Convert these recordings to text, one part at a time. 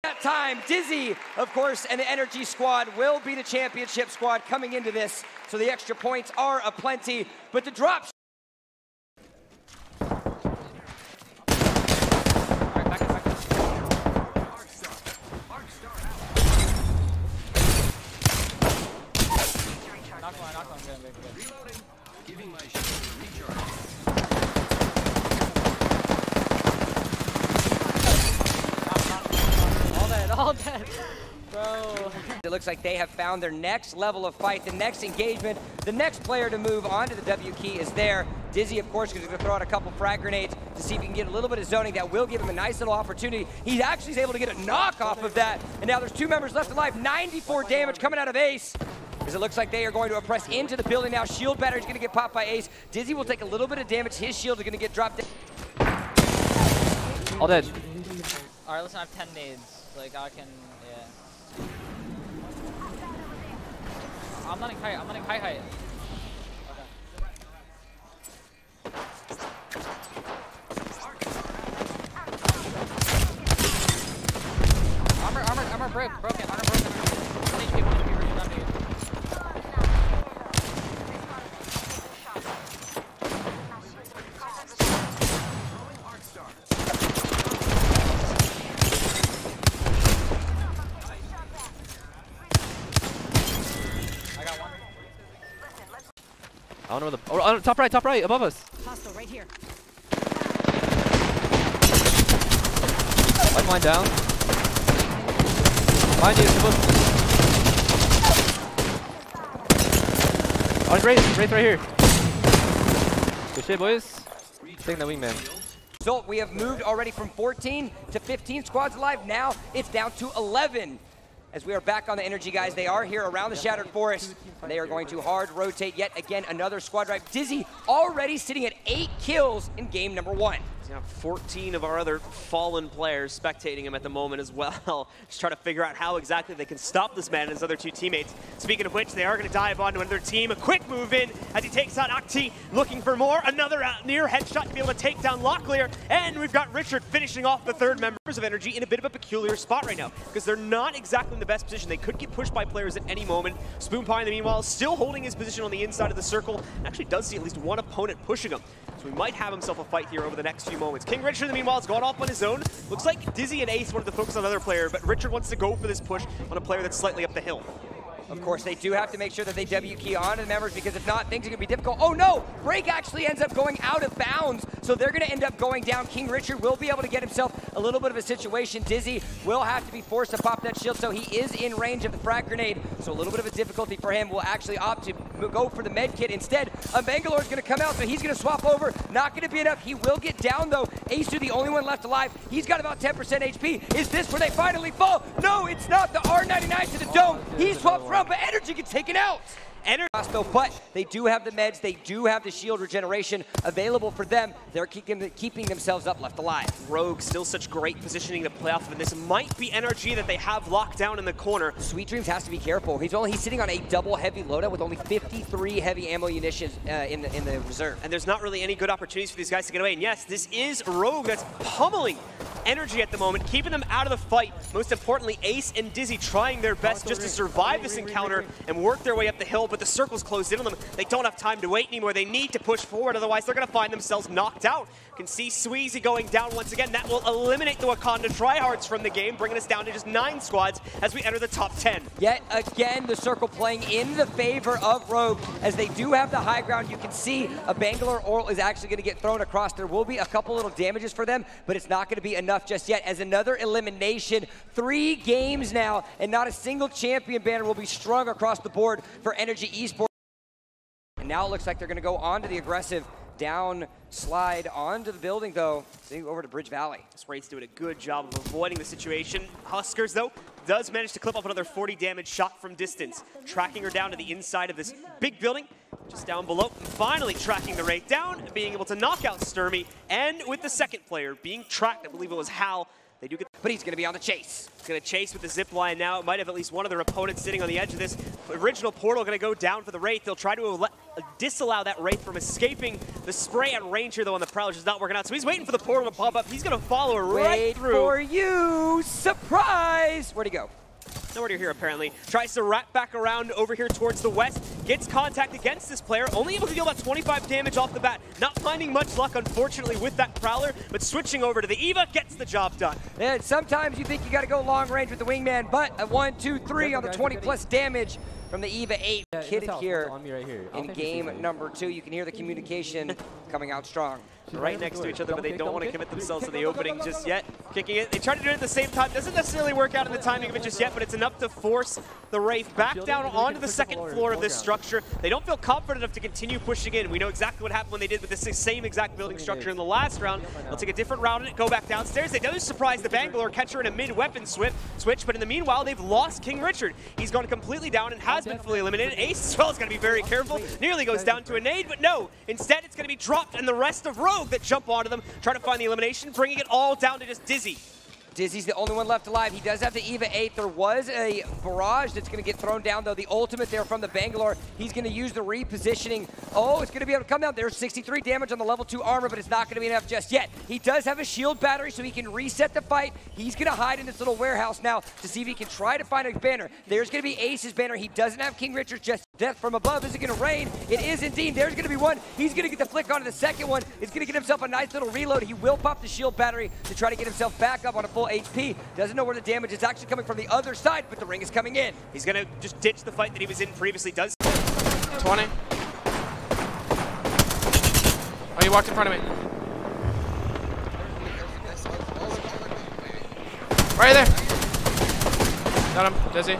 That time, 𝗕𝘂, of course, and the NRG squad will be the championship squad coming into this, so the extra points are aplenty, but the drops. All dead, bro. It looks like they have found their next level of fight, the next engagement, the next player to move on to the W key is there. 𝗕𝘂, of course, is going to throw out a couple frag grenades to see if he can get a little bit of zoning. That will give him a nice little opportunity. He actually is able to get a knock off of that. And now there's 2 members left alive. 94 damage coming out of Ace. As it looks like they are going to press into the building now. Shield battery is going to get popped by Ace. 𝗕𝘂 will take a little bit of damage. His shield is going to get dropped down. All dead. All right, listen, I have 10 nades. Like, I can, yeah. I'm letting high height. Okay. Armor broken. 1 HP, Richard, on me. I don't know the. Oh, top right, above us. Hostile right here. Lifeline down. Behind you, on Wraith right here. Good shit, boys. Taking the wingman. So we have moved already from 14 to 15 squads alive. Now it's down to 11. As we are back on the NRG, guys, they are here around the Shattered Forest, and they are going to hard rotate yet again another squad drive. 𝗕𝘂 already sitting at 8 kills in game number 1. Now 14 of our other fallen players spectating him at the moment as well. Just trying to figure out how exactly they can stop this man and his other 2 teammates. Speaking of which, they are going to dive onto another team. A quick move in as he takes out 𝗕𝘂, looking for more. Another near headshot to be able to take down 𝗕𝘂𝘀𝗀. And we've got Richard finishing off the 3rd members of NRG in a bit of a peculiar spot right now, because they're not exactly in the best position. They could get pushed by players at any moment. 𝗕𝘂𝘀, in the meanwhile, still holding his position on the inside of the circle. Actually does see at least 1 opponent pushing him. So he might have himself a fight here over the next few moments. King Richard, in the meanwhile, has gone off on his own. Looks like 𝗕𝘂 and Ace wanted to focus on another player, but Richard wants to go for this push on a player that's slightly up the hill. Of course, they do have to make sure that they W key onto the members, because if not, things are going to be difficult. Oh no! Break actually ends up going out of bounds, so they're going to end up going down. King Richard will be able to get himself a little bit of a situation. 𝗕𝘂 will have to be forced to pop that shield, so he is in range of the frag grenade, so a little bit of a difficulty for him. Will actually opt to go for the med kit instead. 𝗕𝘂𝘀𝘀 is going to come out, so he's going to swap over. Not going to be enough. He will get down, though. Ace, the only one left alive. He's got about 10% HP. Is this where they finally fall? No, it's not. The R99 to the dome. He swaps from, but NRG gets taken out. But they do have the meds, they do have the shield regeneration available for them. They're keeping themselves up left alive. ROGUE still such great positioning to play off of, and this might be NRG that they have locked down in the corner. Sweet Dreams has to be careful. He's sitting on a double heavy loadout with only 53 heavy ammo munitions in the reserve. And there's not really any good opportunities for these guys to get away. And yes, this is ROGUE that's pummeling NRG at the moment, keeping them out of the fight. Most importantly, Ace and 𝗕𝘂 trying their best just to survive this encounter and work their way up the hill, but the circle's closed in on them. They don't have time to wait anymore. They need to push forward, otherwise they're going to find themselves knocked out. You can see 𝗕𝘂𝘂 going down once again. That will eliminate the Wakanda tryhards from the game, bringing us down to just 9 squads as we enter the top 10. Yet again, the circle playing in the favor of ROGUE, as they do have the high ground. You can see a Bangalore Oral is actually going to get thrown across. There will be a couple little damages for them, but it's not going to be enough just yet, as another elimination. 3 games now, and not a single champion banner will be strung across the board for NRG Esports. And now it looks like they're going to go on to the aggressive down slide onto the building, though. Sending over to Bridge Valley. This Wraith's doing a good job of avoiding the situation. Huskers, though, does manage to clip off another 40 damage shot from distance, tracking her down to the inside of this big building, just down below. And finally tracking the Wraith down, being able to knock out 𝗕𝘂𝘀𝘀, and with the second player being tracked, I believe it was 𝗕𝘂, They do get, but he's going to be on the chase. He's going to chase with the zip line now. It might have at least one of their opponents sitting on the edge of this. Original portal going to go down for the Wraith. They'll try to disallow that Wraith from escaping. The spray at range here, though, on the Prowler is not working out. So he's waiting for the portal to pop up. He's going to follow her right through. Wait for you. Surprise. Where'd he go? Nowhere near here, apparently. Tries to wrap back around over here towards the west. Gets contact against this player. Only able to deal about 25 damage off the bat. Not finding much luck, unfortunately, with that Prowler, but switching over to the Eva gets the job done. And sometimes you think you got to go long range with the wingman, but a 1, 2, 3 on the 20+ damage from the Eva 8. Kitted here in game number 2. You can hear the communication coming out strong. Right next to each other, but they don't want to commit themselves to the opening just yet. Kicking it. They try to do it at the same time. Doesn't necessarily work out in the timing of it just yet, but it's enough to force the Wraith back down onto the second floor of this structure. They don't feel confident enough to continue pushing in. We know exactly what happened when they did with this same exact building structure in the last round. They'll take a different route on it, go back downstairs. They do surprise the Bangalore catcher in a mid-weapon switch, but in the meanwhile, they've lost King Richard. He's gone completely down and has been fully eliminated. Ace as well is going to be very careful. Nearly goes down to a nade, but no. Instead, it's going to be dropped, and the rest of Rogue that jump onto them, try to find the elimination, bringing it all down to just Dizzy. Dizzy's the only one left alive. He does have the Eva 8. There was a barrage that's going to get thrown down, though. The ultimate there from the Bangalore. He's going to use the repositioning. Oh, it's going to be able to come down. There's 63 damage on the level 2 armor, but it's not going to be enough just yet. He does have a shield battery, so he can reset the fight. He's going to hide in this little warehouse now to see if he can try to find a banner. There's going to be Ace's banner. He doesn't have King Richard's just death from above. Is it going to rain? It is indeed. There's going to be one. He's going to get the flick onto the second one. He's going to get himself a nice little reload. He will pop the shield battery to try to get himself back up on a full HP. Doesn't know where the damage is actually coming from the other side, but the ring is coming in. He's going to just ditch the fight that he was in previously. 20. Oh, he walked in front of me. Right there. Got him, Dizzy.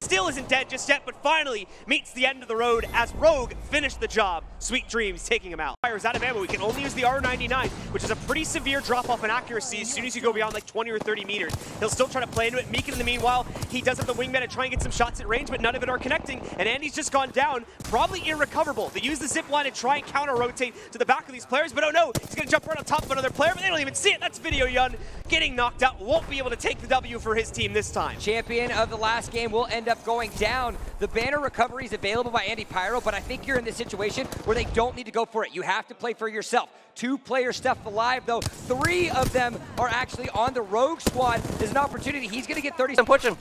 Still isn't dead just yet, but finally meets the end of the road as Rogue finished the job. Sweet Dreams taking him out. Fires out of ammo. We can only use the R99, which is a pretty severe drop-off in accuracy as soon as you go beyond like 20 or 30 meters. He'll still try to play into it. Meekin, in the meanwhile, he does have the wingman to try and get some shots at range, but none of it are connecting, and Andy's just gone down, probably irrecoverable. They use the zip line to try and counter-rotate to the back of these players, but oh no, he's going to jump right on top of another player, but they don't even see it. That's Video Yun getting knocked out. Won't be able to take the W for his team this time. Champion of the last game will end up going down. The banner recovery is available by Andy Pyro, but I think you're in this situation where they don't need to go for it. You have to play for yourself. 2 players stuff alive, though. 3 of them are actually on the Rogue squad. There's an opportunity. He's going to get 30. Push him.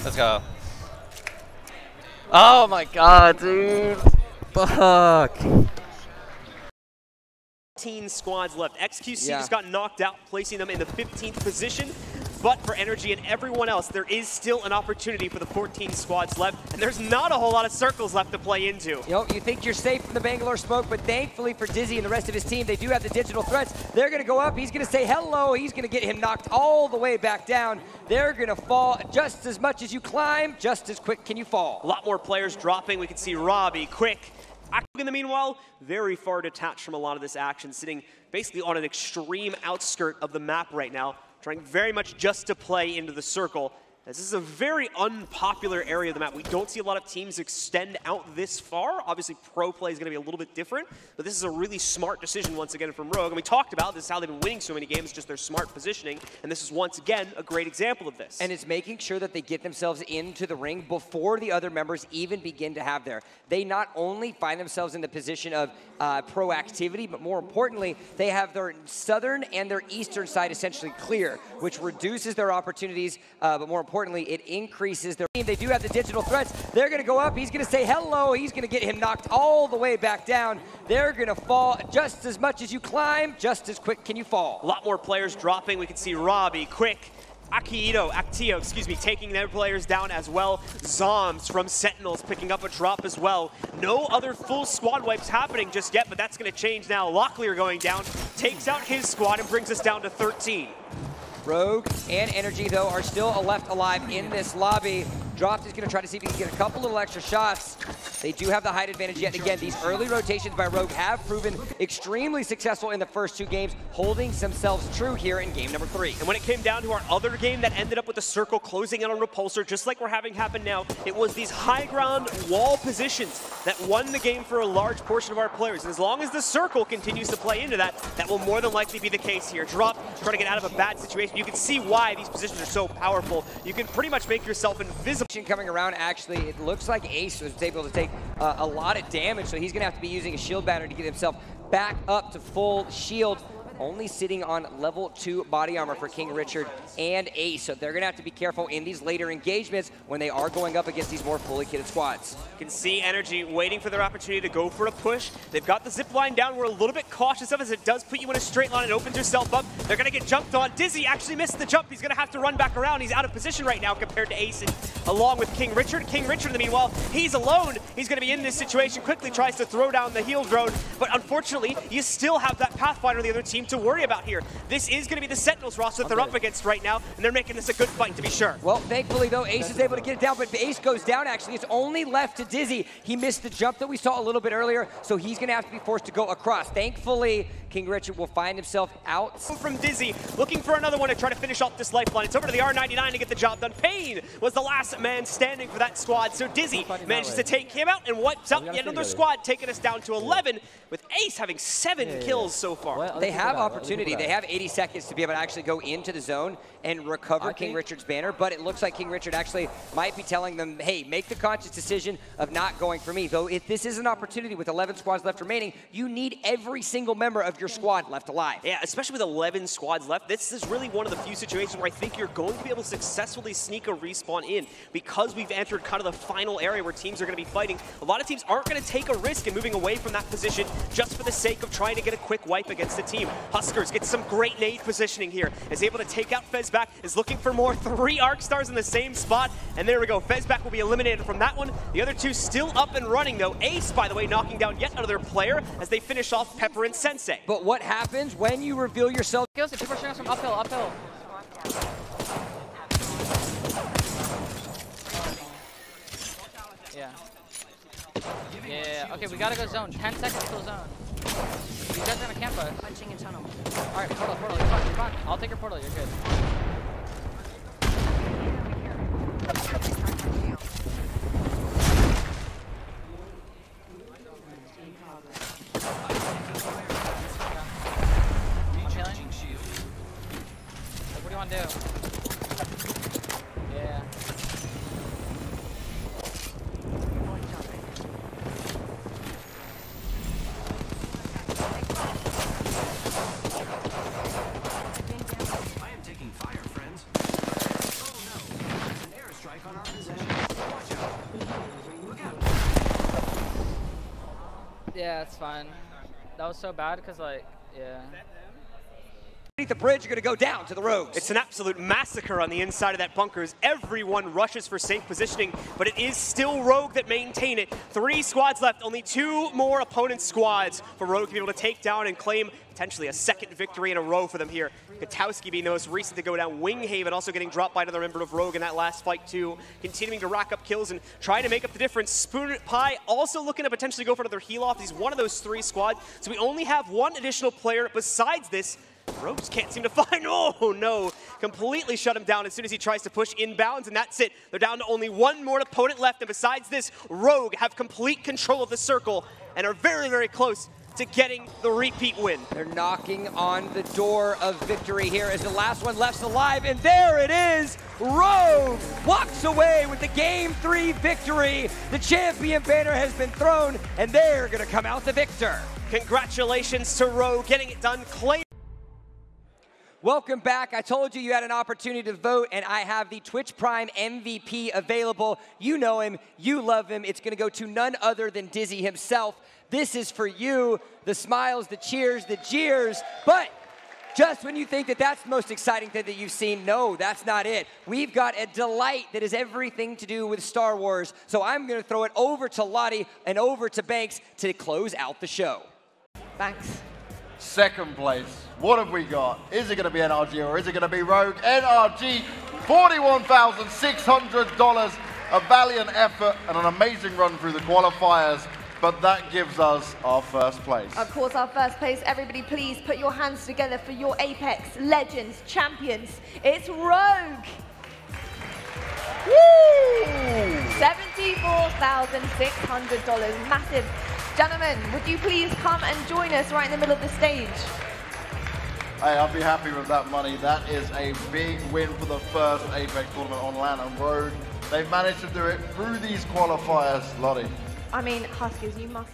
Let's go. Oh my god, dude. Fuck. 15 squads left. XQC just got knocked out, placing them in the 15th position. But for NRG and everyone else, there is still an opportunity for the 14 squads left, and there's not a whole lot of circles left to play into. You think you're safe from the Bangalore smoke, but thankfully for Dizzy and the rest of his team, they do have the digital threats. They're going to go up. He's going to say hello. He's going to get him knocked all the way back down. They're going to fall just as much as you climb, just as quick can you fall. A lot more players dropping. We can see Robbie, Quick. In the meanwhile, very far detached from a lot of this action, sitting basically on an extreme outskirt of the map right now, trying very much just to play into the circle. This is a very unpopular area of the map. We don't see a lot of teams extend out this far. Obviously, pro play is going to be a little bit different, but this is a really smart decision once again from Rogue. And we talked about this is how they've been winning so many games, just their smart positioning. And this is once again a great example of this. And it's making sure that they get themselves into the ring before the other members even begin to have there. They not only find themselves in the position of proactivity, but more importantly, they have their southern and their eastern side essentially clear, which reduces their opportunities, but more importantly, it increases their team. They do have the digital threats. They're going to go up. He's going to say hello. He's going to get him knocked all the way back down. They're going to fall just as much as you climb, just as quick can you fall. A lot more players dropping. We can see Robbie, Quick, Actio, taking their players down as well. Zombs from Sentinels picking up a drop as well. No other full squad wipes happening just yet, but that's going to change now. Locklear going down, takes out his squad and brings us down to 13. Rogue and NRG, though, are still left alive in this lobby. Dropped is going to try to see if he can get a couple little extra shots. They do have the height advantage yet again. These early rotations by Rogue have proven extremely successful in the first 2 games, holding themselves true here in game number 3. And when it came down to our other game that ended up with the circle closing in on Repulsor, just like we're having happen now, it was these high ground wall positions that won the game for a large portion of our players. And as long as the circle continues to play into that, that will more than likely be the case here. Drop, trying to get out of a bad situation. You can see why these positions are so powerful. You can pretty much make yourself invisible. Coming around, actually, it looks like Ace was able to take a lot of damage, so he's going to have to be using a shield banner to get himself back up to full shield. Only sitting on level 2 body armor for King Richard and Ace, so they're going to have to be careful in these later engagements when they are going up against these more fully kitted squads. You can see NRG waiting for their opportunity to go for a push. They've got the zip line down. We're a little bit cautious of it as it does put you in a straight line. It opens yourself up. They're going to get jumped on. Dizzy actually missed the jump. He's going to have to run back around. He's out of position right now compared to Ace, and along with King Richard. King Richard, in the meanwhile, he's alone. He's going to be in this situation. Quickly tries to throw down the heal drone, but unfortunately, you still have that Pathfinder on the other team to worry about here. This is going to be the Sentinels roster that they're up against right now, and they're making this a good fight, to be sure. Well, thankfully, though, Ace is able to get it down, but Ace goes down, actually. It's only left to Dizzy. He missed the jump that we saw a little bit earlier, so he's going to have to be forced to go across. Thankfully, King Richard will find himself out. From Dizzy, looking for another one to try to finish off this lifeline. It's over to the R99 to get the job done. Payne was the last man standing for that squad, so Dizzy manages to take him out and wipes out yet another squad, taking us down to 11, with Ace having 7 kills so far. They have opportunity. They have 80 seconds to be able to actually go into the zone and recover King Richard's banner, but it looks like King Richard actually might be telling them, hey, make the conscious decision of not going for me. Though if this is an opportunity with 11 squads left remaining, you need every single member of your squad left alive. Yeah, especially with 11 squads left. This is really one of the few situations where I think you're going to be able to successfully sneak a respawn in, because we've entered kind of the final area where teams are going to be fighting. A lot of teams aren't going to take a risk in moving away from that position just for the sake of trying to get a quick wipe against the team. Huskers gets some great nade positioning here, is able to take out Fezback, is looking for more 3 Arc Stars in the same spot, and there we go. Fezback will be eliminated from that one. The other 2 still up and running, though. Ace, by the way, knocking down yet another player as they finish off Pepper and Sensei. But what happens when you reveal yourself? People are shooting us from uphill. Yeah. Okay, we gotta go zone. 10 seconds till zone. You guys are gonna camp us. Punching in tunnel. Alright, portal. You're fine. I'll take your portal. You're good. I'm healing. What do you want to do? Yeah. Yeah, it's fine. That was so bad because, like, yeah. The bridge are going to go down to the Rogues. It's an absolute massacre on the inside of that bunker as everyone rushes for safe positioning, but it is still Rogue that maintain it. 3 squads left, only 2 more opponent squads for Rogue to be able to take down and claim potentially a 2nd victory in a row for them here. 𝗕𝘂𝘀𝗶𝗀𝗀𝗀 being the most recent to go down. 𝗕𝗂𝘂𝗀𝗀𝗀𝗀 also getting dropped by another member of Rogue in that last fight too. Continuing to rack up kills and trying to make up the difference. Spoon_Pi also looking to potentially go for another heal off. He's one of those 3 squads, so we only have 1 additional player besides this. Rogue just can't seem to find, oh no, completely shut him down as soon as he tries to push inbounds, and that's it. They're down to only 1 more opponent left, and besides this, Rogue have complete control of the circle and are very, very close to getting the repeat win. They're knocking on the door of victory here as the last one left's alive, and there it is! Rogue walks away with the Game 3 victory. The champion banner has been thrown, and they're gonna come out the victor. Congratulations to Rogue, getting it done. Welcome back. I told you had an opportunity to vote, and I have the Twitch Prime MVP available. You know him, you love him. It's gonna go to none other than Dizzy himself. This is for you. The smiles, the cheers, the jeers. But just when you think that that's the most exciting thing that you've seen, no, that's not it. We've got a delight that is everything to do with Star Wars. So I'm gonna throw it over to Lottie and over to Banks to close out the show. Thanks. 2nd place. What have we got? Is it going to be NRG or is it going to be Rogue? NRG, $41,600 A valiant effort and an amazing run through the qualifiers, but that gives us our first place. Of course, our first place. Everybody, please put your hands together for your Apex Legends champions. It's ROGUE. Woo! $74,600. Massive. Gentlemen, would you please come and join us right in the middle of the stage? Hey, I'll be happy with that money. That is a big win for the first Apex tournament on LAN, and ROGUE, they've managed to do it through these qualifiers, Lottie. I mean, Huskies, you must